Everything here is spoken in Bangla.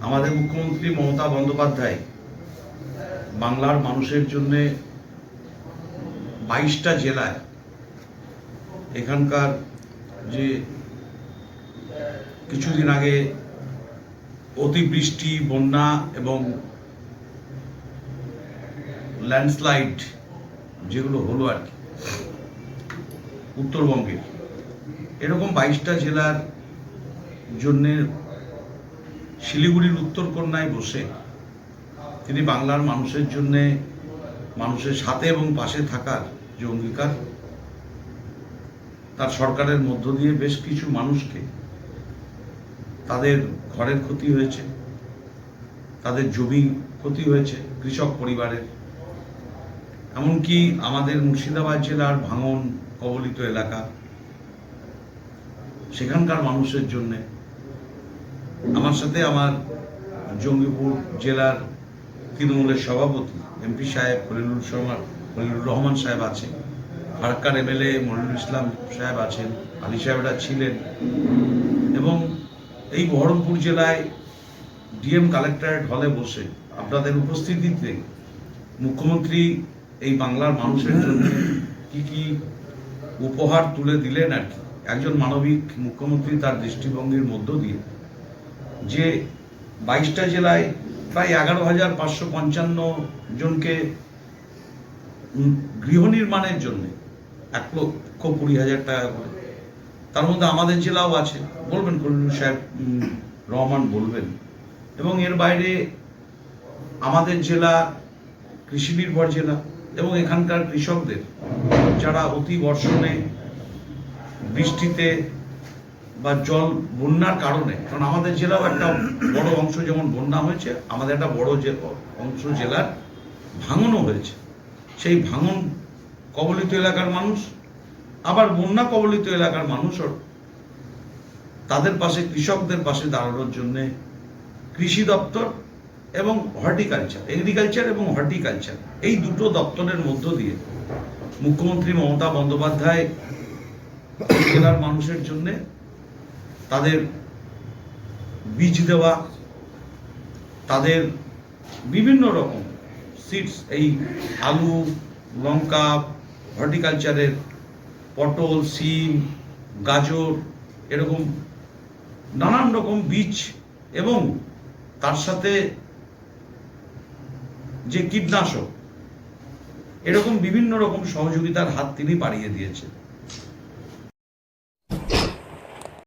আমাদের মুখ্যমন্ত্রী মমতা বন্দ্যোপাধ্যায় বাংলার মানুষের জন্য 22টা জেলায় এখানকার যে কিছুদিন আগে অতিবৃষ্টি, বন্যা এবং ল্যান্ডস্লাইড যেগুলো হলো আর কি উত্তরবঙ্গের, এরকম 22টা জেলার জন্য শিলিগুড়ির উত্তরকন্যায় বসে তিনি বাংলার মানুষের জন্য, মানুষের সাথে এবং পাশে থাকার যে অঙ্গীকার, তার সরকারের মধ্য দিয়ে বেশ কিছু মানুষকে তাদের ঘরের ক্ষতি হয়েছে, তাদের জমি ক্ষতি হয়েছে, কৃষক পরিবারের, এমনকি আমাদের মুর্শিদাবাদ জেলার ভাঙন কবলিত এলাকা সেখানকার মানুষের জন্য আমার সাথে আমার জঙ্গিপুর জেলার তৃণমূলের সভাপতি এমপি সাহেব খলিলুর রহমান সাহেব আছেন, ফারাক্কার এমএলএ মনিরুল ইসলাম সাহেব আছেন, আলী সাহেবরা ছিলেন, এবং এই বহরমপুর জেলায় ডিএম কালেক্টরেট হলে বসে আপনাদের উপস্থিতিতে মুখ্যমন্ত্রী এই বাংলার মানুষের জন্য কি কি উপহার তুলে দিলেন আর কি, একজন মানবিক মুখ্যমন্ত্রী তার দৃষ্টিভঙ্গির মধ্য দিয়ে যে 22টা জেলায় প্রায় 11,555 জনকে গৃহ নির্মাণের জন্য 1,20,000 টাকা করে, তার মধ্যে আমাদের জেলাও আছে, বলবেন খলিলুর সাহেব রহমান বলবেন, এবং এর বাইরে আমাদের জেলা কৃষি নির্ভর জেলা এবং এখানকার কৃষকদের যারা অতি বর্ষণে, বৃষ্টিতে বা জল বন্যার কারণে, কারণ আমাদের জেলাও একটা বড় অংশ যেমন বন্যা হয়েছে, আমাদের একটা বড় অংশ জেলার ভাঙনও হয়েছে, সেই ভাঙন কবলিত এলাকার মানুষ আবার বন্যা কবলিত এলাকার মানুষও তাদের পাশে, কৃষকদের পাশে দাঁড়ানোর জন্য কৃষি দপ্তর এবং হর্টিকালচার, এগ্রিকালচার এবং হর্টিকালচার, এই দুটো দপ্তরের মধ্য দিয়ে মুখ্যমন্ত্রী মমতা বন্দ্যোপাধ্যায় জেলার মানুষের জন্য তাদের বীজ দেওয়া, তাদের বিভিন্ন রকম সিডস, এই আলু, লঙ্কা, হর্টিকালচারের পটল, সিম, গাজর, এরকম নানান রকম বীজ এবং তার সাথে যে কীটনাশক, এরকম বিভিন্ন রকম সহযোগিতার হাত তিনি বাড়িয়ে দিয়েছেন।